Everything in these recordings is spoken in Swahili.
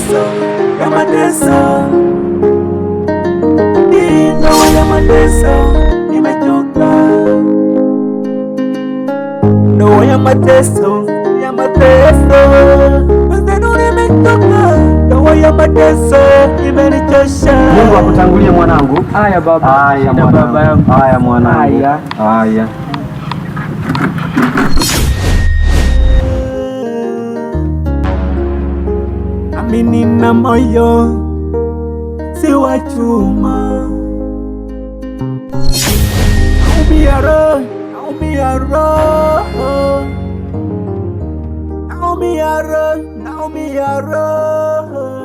mateso, ya mateso. Ndoa ya mateso, nimechoka. Ndoa ya mateso, ya mateso. Wenzenu nimechoka. Ndoa ya mateso, imenichosha. Mungu akutangulie mwanangu. Haya baba. Haya mwanangu. Haya mwanangu. Haya. Amini na moyo si wa chuma. Naumia roho, naumia roho, naumia roho, naumia roho.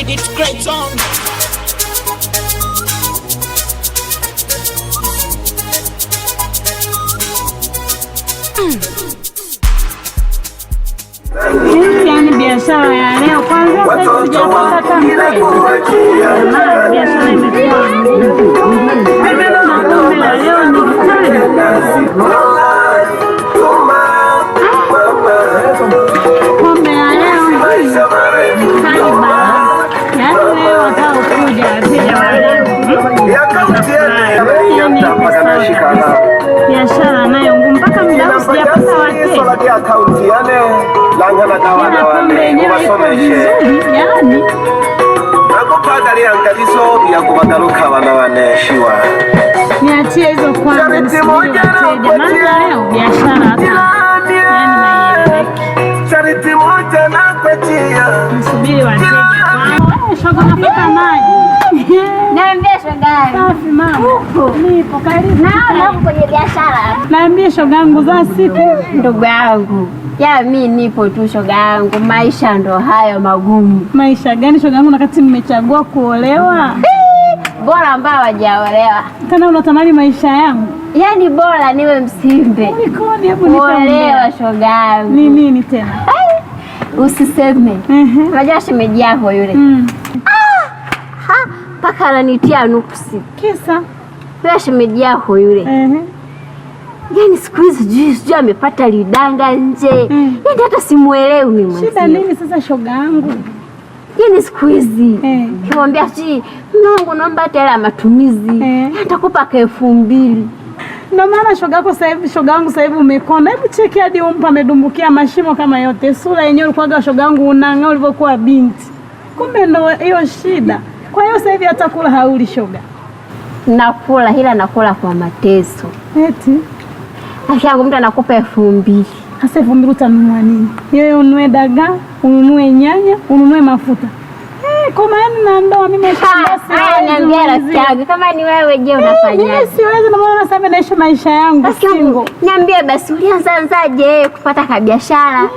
It's great song. Yani biashara ya leo kwanza sijapata biashara imekuwa na pombe la leo ni pombe ya leo biashara nayo ngumu mpaka muda sijapata wateja. Pombe yenyewe iko vizuri yani. Niachie hizo kwanza nisubiri wateja. Maana leo biashara hata yani naieleweki. Nisubiri wateja. Shoga napata maji. Niambie shoga. Safi mama. Nipo karibu. Na kwenye biashara. Niambie shoga yangu za siku. Ndugu yangu. Ya mimi nipo tu shoga yangu. Maisha ndo hayo magumu. Maisha gani shoga yangu wakati mmechagua kuolewa? Bora ambao hawajaolewa. Kana unatamani maisha yangu? Yaani bora niwe msimbe. Ulikoni hebu nikaolewa shoga yangu. Ni nini tena? Usiseme. Unajua shemeji yako yule. Paka ananitia nuksi. Kisa? Wewe shemeji yako yule. Yaani siku hizi sijui amepata lidanga nje. Yaani hata simuelewi mimi mwenyewe. Shida nini sasa shoga yangu? Yaani siku hizi kimwambia Mungu naomba hata hela matumizi. Nitakupa 2,000. Ndio maana shoga yako sasa hivi, shoga yangu sasa hivi umekonda. Hebu cheki hadi umpa amedumbukia mashimo kama yote. Sura yenyewe ulikuwa shoga yangu unang'aa ulivyokuwa binti. Kumbe ndio hiyo shida. Kwa hiyo sasa hivi hata kula hauli shoga. Nakula ila nakula kwa mateso. Eti Akiangu mtu anakupa 2,000. Sasa 2,000 utanunua nini? Yeye ununue dagaa, ununue nyanya, ununue mafuta. Kwa maana na ndoa mimi niambia rafiki yangu kama ni wewe je unafanya? Mimi siwezi na maana sasa naishi maisha yangu single. Niambie basi ulianzaje kupata biashara?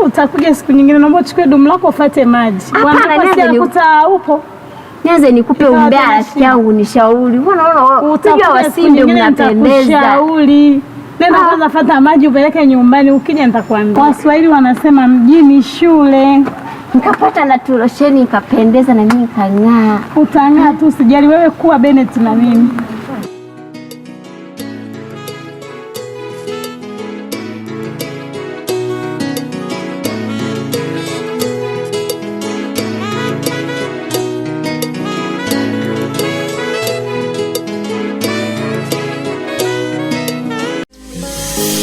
Utakuja siku nyingine naomba uchukue dumu lako ufuate maji. Wanakupatia kuta upo. Nianze nikupe umbea rafiki yangu nishauri. Unaona unajua wasinde mnapendeza. Shauri. Nenda kwanza fuata maji upeleke nyumbani ukija nitakwambia. Waswahili wanasema mjini shule. Nikapata na tulosheni nikapendeza na mimi kang'aa. Utang'aa tu usijali wewe kuwa Bennett na mimi.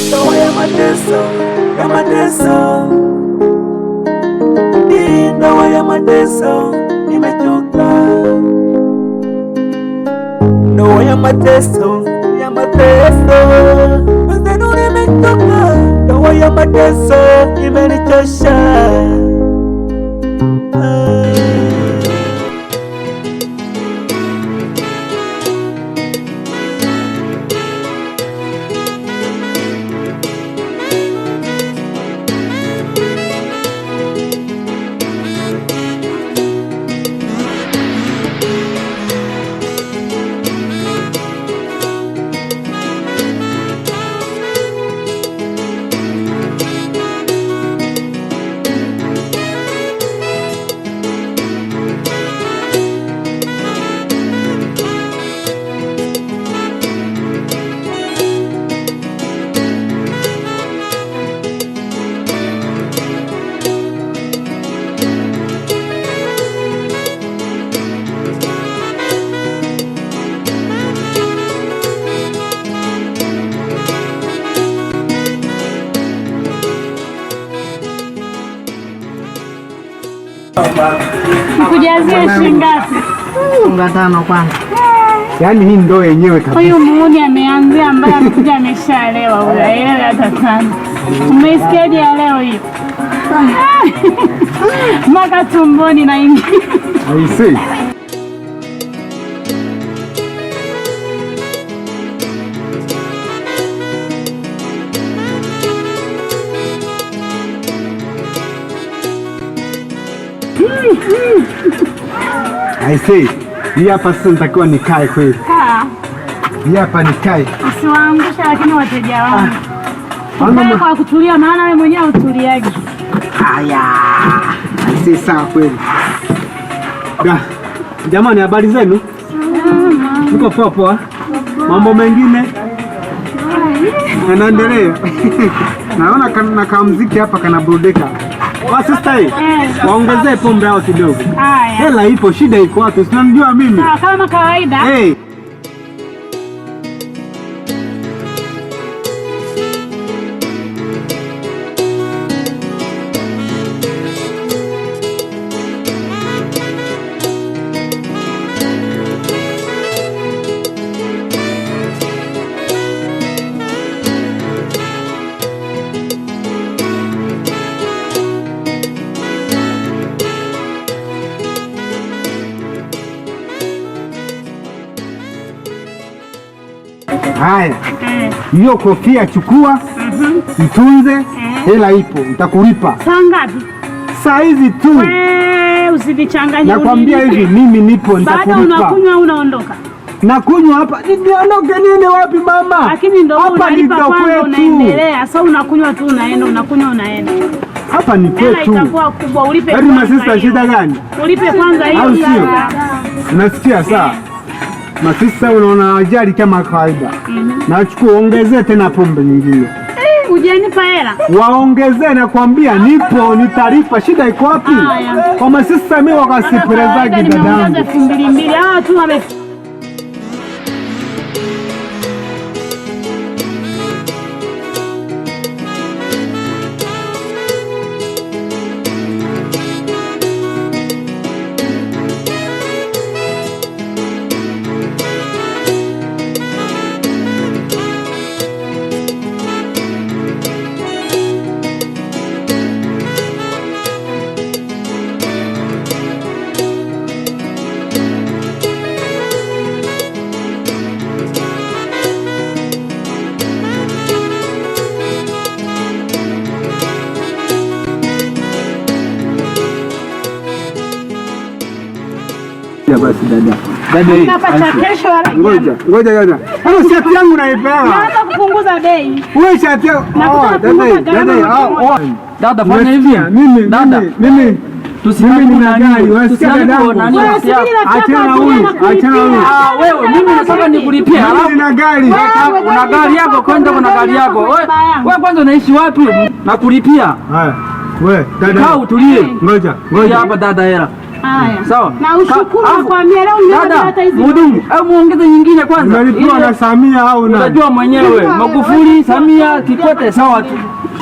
Ndoa ya mateso, ya mateso. Ndoa ya mateso, nimechoka. Ndoa ya mateso, ya mateso. Wenzenu nimechoka. Ndoa ya mateso, imenichosha. Nikujazie shilingi ngapi? Unga 5 kwanza. Yaani hii ndo yenyewe kabisa. Huyu muuni ameanzia ambaye amekuja ameshalewa huyo. Elewe hata sana. Umeisikiaje ya leo hiyo? Maka tumboni na ingi. I see. I see. Hii hapa sasa nitakiwa nikae kweli. Hii hapa nikae. Usiwaangusha lakini wateja wangu. Ukae kwa kutulia maana wewe mwenyewe utuliaje. Haya. I see sawa kweli. Jamani, habari zenu? Niko poa poa. Mambo mengine yanaendelea. Naona kana kamuziki hapa kanaburudika. Sister, waongezee pombe hao kidogo. Hela ipo, shida iko wapi? Sinamjua mimi. Kama kawaida. Haya, hiyo kofia chukua, itunze, hela ipo, nitakulipa. Saa ngapi? Saa hizi tu. Usinichanganye. Nakwambia hivi, mimi nipo, nitakulipa. Baada unakunywa au unaondoka? Nakunywa hapa. Niondoke nini wapi mama? Lakini ndio unalipa kwanza unaendelea. Sasa unakunywa tu unaenda, unakunywa unaenda. Hapa ni kwetu. Itakuwa kubwa, ulipe kwanza. Hadi masista shida gani? Ulipe kwanza hiyo. Au sio? Unasikia saa? Masista unaona ajali kama kawaida. Nachukua ongezee tena pombe nyingine. Hujanipa hela. Waongezee na kwambia nipo nitalipa, shida iko wapi? Kwa masista mimi wakasiperezaji dadangu. 2,200 tu wame basi dada. Ngoja dada. Hapo shati yangu naipewa. Naanza kupunguza bei. Wewe shati yangu. Dada fanya hivi. Mimi nina gari. Wasikia dadangu. Achana huyu. Wewe mimi nataka nikulipie. Alafu nina gari. Una gari yako, kwenda kuna gari yako. Wewe kwanza unaishi wapi? Nakulipia. Haya. Wewe dada. Kaa utulie. Ngoja. Hapa dada hela. Haya. Sawa. Na ushukuru kwa leo unapata hata hizi. Mhudumu, au muongeze nyingine kwanza. Unalipwa na Samia au na? Unajua mwenyewe. Magufuli, Samia, Kikwete sawa tu.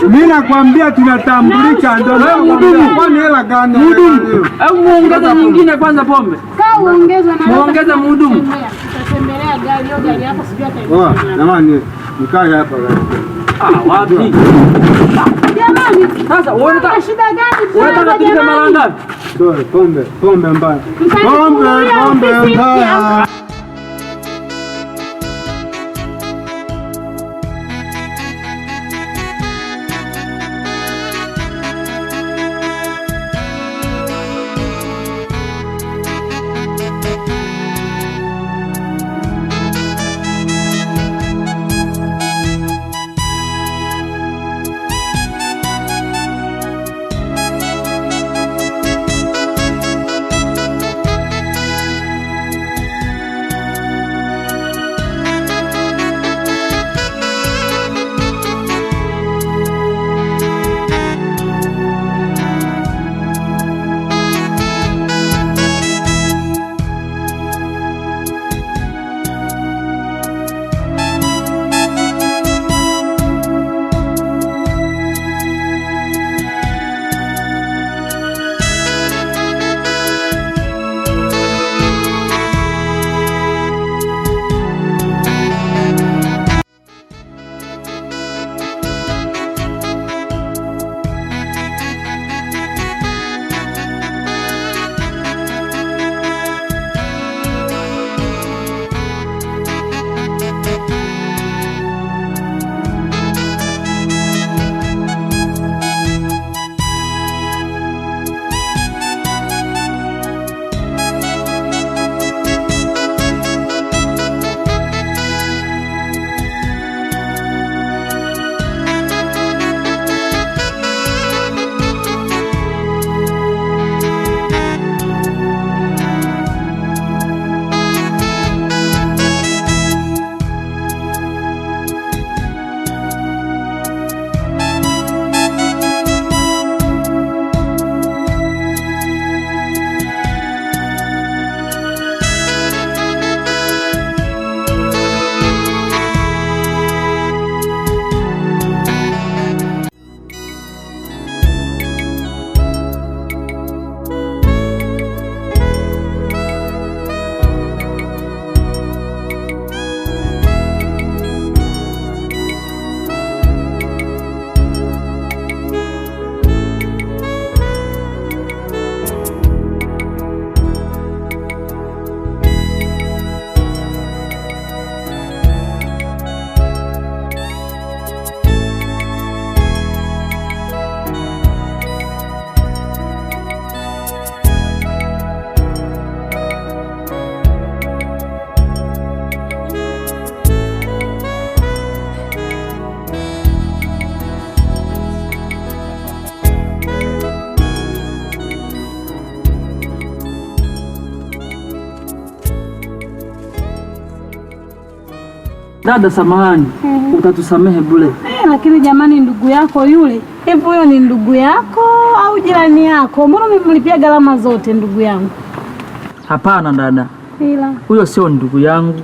Mimi nakwambia tunatambulika ndio. Wewe mhudumu, kwani hela gani? Mhudumu, au muongeze nyingine kwanza pombe. Kaa uongezwe na muongeze mhudumu. Tutatembelea gari hapo sijui hata. Jamani, nikae hapa gari. Wapi? Jamani, sasa unataka shida gani? Unataka tulipe mara ngapi? Pombe mbaya. Pombe mbaya. Dada samahani, utatusamehe bure. Lakini jamani, ndugu yako yule, hivi huyo ni ndugu yako au jirani yako? Mbona umemlipia gharama zote ndugu yangu? Hapana dada, ila huyo sio ndugu yangu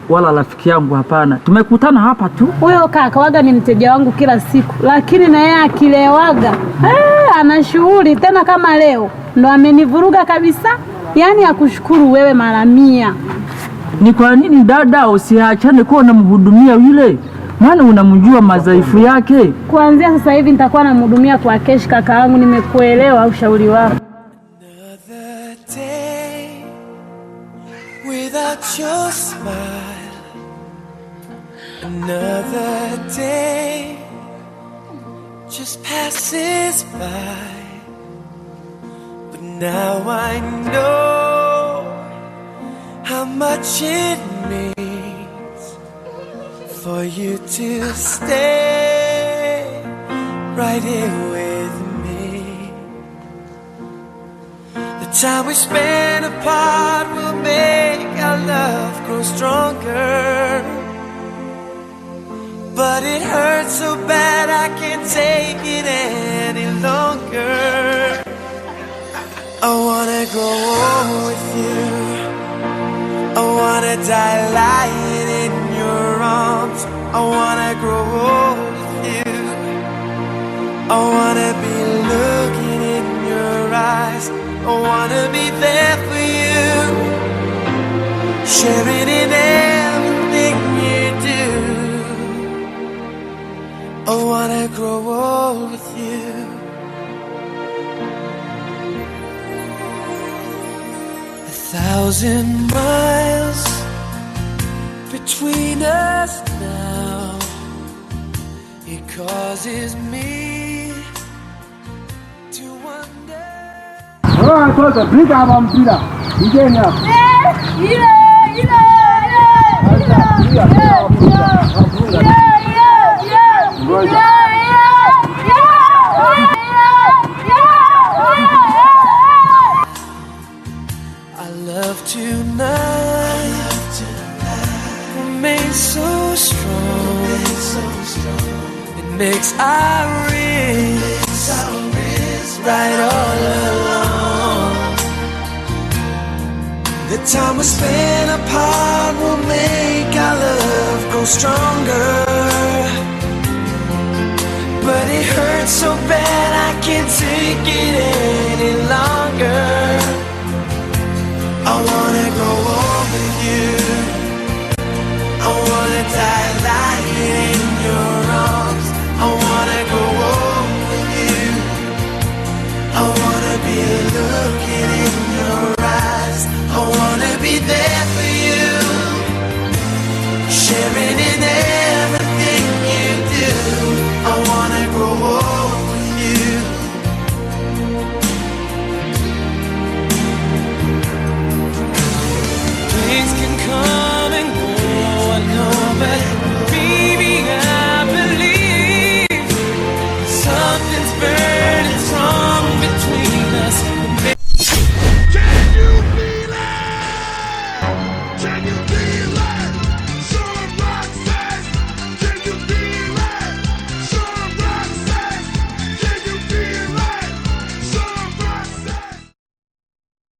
wala rafiki yangu, hapana. Tumekutana hapa tu. Huyo kaka waga ni mteja wangu kila siku, lakini na yeye akilewaga ana shughuli tena. Kama leo ndo amenivuruga kabisa, yaani akushukuru wewe mara 100. Ni kwa nini dada usiachane kuwa unamhudumia yule? Maana unamjua madhaifu yake. Kuanzia sasa hivi nitakuwa namhudumia kwa keshi kaka yangu, nimekuelewa ushauri wako. Without your smile, another day just passes by. But now I know how much it means for you to stay right here with me. The time we spend apart will make our love grow stronger. But it hurts so bad I can't take it any longer. I wanna grow old with you. I wanna die lying in your arms. I wanna grow old with you. I wanna be looking in your eyes. I wanna be there for you, sharing in everything you do. I wanna grow old with you. A 1,000 miles between us now. It causes me to wonder. Sasa piga hapa mpira. Mjeni hapa. I love tonight. Remain so strong. It makes our wrists right all along. The time we spend apart will make our love grow stronger. But it hurts so bad I can't take it any longer. I wanna grow old with you. I wanna die lying in your arms. I wanna grow old with you. I wanna be looking